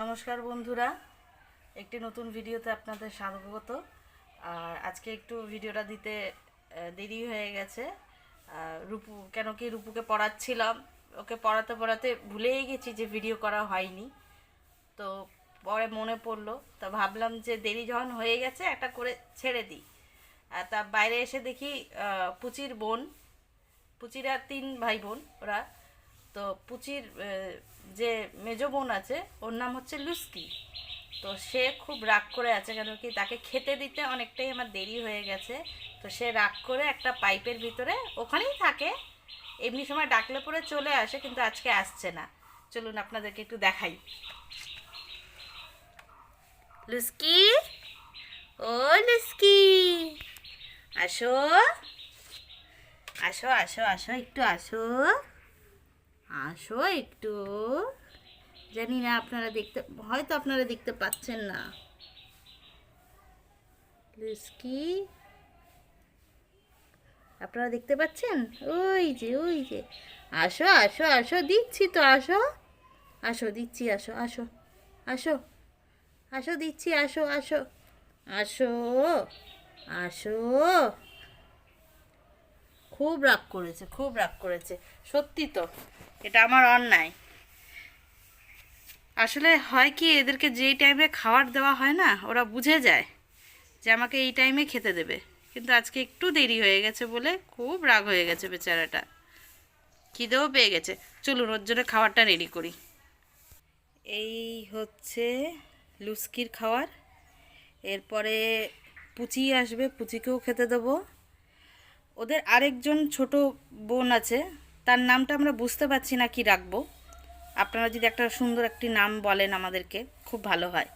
নমস্কার বন্ধুরা, একটি নতুন ভিডিওতে আপনাদের স্বাগত। আর আজকে একটু ভিডিওটা দিতে দেরি হয়ে গেছে। রূপুকে পড়াচ্ছিলাম, ওকে পড়াতে পড়াতে ভুলেই গেছি যে ভিডিও করা হয়নি। তো পরে মনে পড়লো, তা ভাবলাম যে দেরি যখন হয়ে গেছে একটা করে ছেড়ে দিই। আর তা বাইরে এসে দেখি পুচির বোন, পুচিরা 3 ভাই বোন ওরা। তো পুচির যে মেজ বোন আছে ওর নাম হচ্ছে লুস্কি। তো সে খুব রাগ করে আছে, কেন কি তাকে খেতে দিতে অনেকটাই আমার দেরি হয়ে গেছে। তো সে রাগ করে একটা পাইপের ভিতরে ওখানেই থাকে, এমনি সময় ডাকলে পরে চলে আসে, কিন্তু আজকে আসছে না। চলুন আপনাদেরকে একটু দেখাই। লুস্কি, ও লুস্কি, আসো আসো আসো আসো, একটু আসো, আসো একটু। জানি না আপনারা দেখতে পাচ্ছেন না। লুস্কি, আপনারা দেখতে পাচ্ছেন? ওই যে আসো আসো আসো, দিচ্ছি তো, আসো আসো, দিচ্ছি, আসো আসো আসো আসো, দিচ্ছি, আসো আসো আসো আসো। খুব রাগ করেছে, খুব রাগ করেছে, সত্যি তো, এটা আমার অন্যায়। আসলে হয় কি, এদেরকে যেই টাইমে খাবার দেওয়া হয় না, ওরা বুঝে যায় যে আমাকে এই টাইমে খেতে দেবে, কিন্তু আজকে একটু দেরি হয়ে গেছে বলে খুব রাগ হয়ে গেছে বেচারাটা। খিদেও পেয়ে গেছে। চলুন ওর জন্য খাবারটা রেডি করি। এই হচ্ছে লুস্কির খাবার। এরপরে পুচি আসবে, পুচিকেও খেতে দেবো। ওদের আরেকজন ছোট বোন আছে, তার নামটা আমরা বুঝতে পারছি না কি রাখবো। আপনারা যদি একটা সুন্দর একটি নাম বলেন আমাদেরকে, খুব ভালো হয়।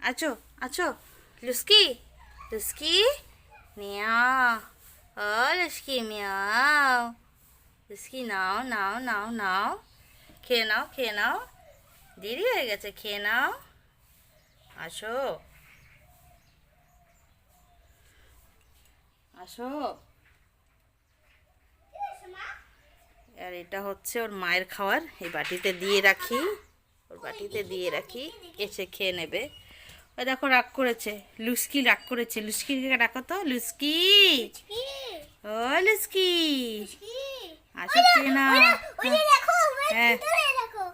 আছো আছো, লুস্কি, লুস্কি মিয়াও, ও লুস্কি মিয়াও, লুস্কি নাও নাও নাও নাও, খেয়ে নাও খেয়ে নাও, দেরি হয়ে গেছে, খেয়ে নাও, আসো আসো। আর এটা হচ্ছে ওর মায়ের খাবার, এই বাটিতে দিয়ে রাখি, ওর বাটিতে দিয়ে রাখি, এসে খেয়ে নেবে। ওই দেখো রাগ করেছে, লুস্কি রাগ করেছে। লুস্কিকে ডাকো তো, লুস্কি, ও লুস্কি, আসো খেয়ে নাও। হ্যাঁ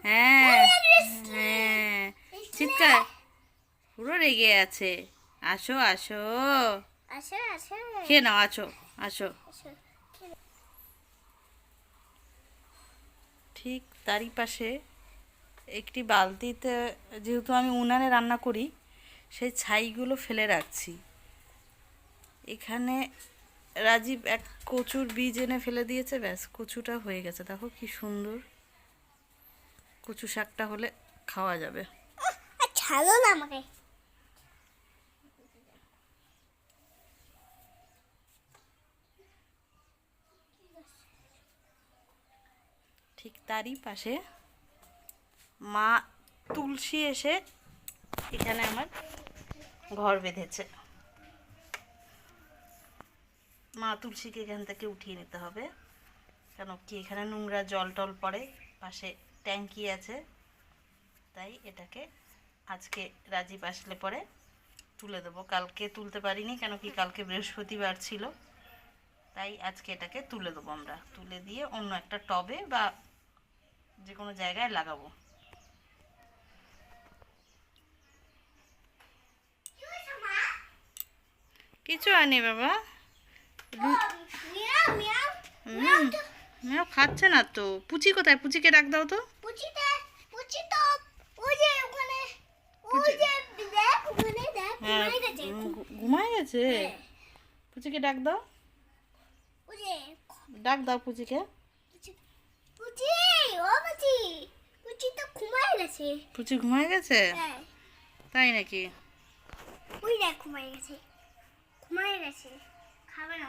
হ্যাঁ হ্যাঁ, চিৎকার, পুরো রেগে আছে। আসো আসো, খেয়ে নাও, আসো আসো। ঠিক তারই পাশে একটি বালতিতে, যেহেতু আমি উনানে রান্না করি, সেই ছাইগুলো ফেলে রাখছি। এখানে রাজীব এক কচুর বীজ এনে ফেলে দিয়েছে, ব্যাস কচুটা হয়ে গেছে। দেখো কি সুন্দর, কচু শাকটা হলে খাওয়া যাবে। ছাড়ো না আমাকে। ঠিক তারই পাশে মা তুলসী এসে এখানে আমার ঘর বেঁধেছে। মা তুলসীকে এখান থেকে উঠিয়ে নিতে হবে, কেন কি এখানে নোংরা জল টল পড়ে, পাশে ট্যাঙ্কি আছে, তাই এটাকে আজকে রাজীব আসলে পরে তুলে দেবো। কালকে তুলতে পারিনি, কেন কি কালকে বৃহস্পতিবার ছিল, তাই আজকে এটাকে তুলে দেবো। আমরা তুলে দিয়ে অন্য একটা টবে বা যে কোনো জায়গায় লাগাবো। কিছু হয়নি বাবা, মেয়েও খাচ্ছে না তো। পুচি কোথায়? পুচিকে ডাক দাও তো। হ্যাঁ, ঘুমায় গেছে। পুচিকে ডাক দাও, ডাক দাও পুচিকে। পুচি ঘুমায় গেছে, তাই নাকি? খাবে না,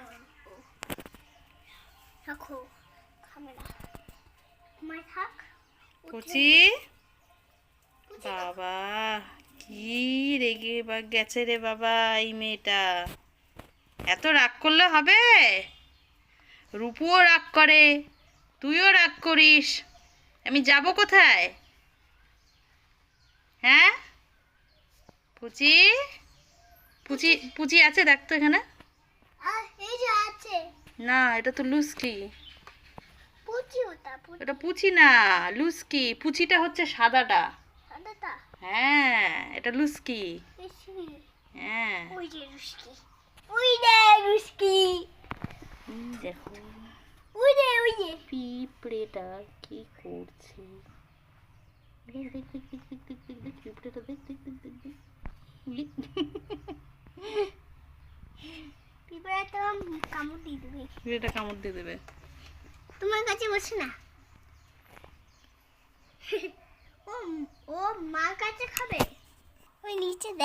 রাখো, খাবে না, ঘুমাই থাক। পুচি বাবা, কি রেগে বা গেছে রে বাবা এই মেয়েটা। এত রাগ করলে হবে? রূপুও রাগ করে, তুইও রাগ করিস, আমি যাব কোথায়? হ্যাঁ পুচি পুচি পুচি আছে দেখ তো এখানে। এই যে আছে না এটা তো লুসকি। পুচি ওটা পুচি এটা পুচি না, লুসকি। পুচিটা হচ্ছে সাদাটা। সাদাটা হ্যাঁ এটা লুসকি। বেশি হ্যাঁ ওই যে রুস্কি ওই যে রুস্কি দেখো ওই যে পিঁপড়েটা কি করছে। দেখ দেখ দেখ দেখ দেখ দেখ দেখ দেখ পিঁপড়েটা দেখ দেখ দেখ দেখ দেখ। উলি। পিঁপড়া তো কামড় দিয়ে দেবে পিঁপড়েটা কামড় দিয়ে দেবে। তোমার কাছে বসে না ও ও মার কাছে খাবে ওই নিচে দেখ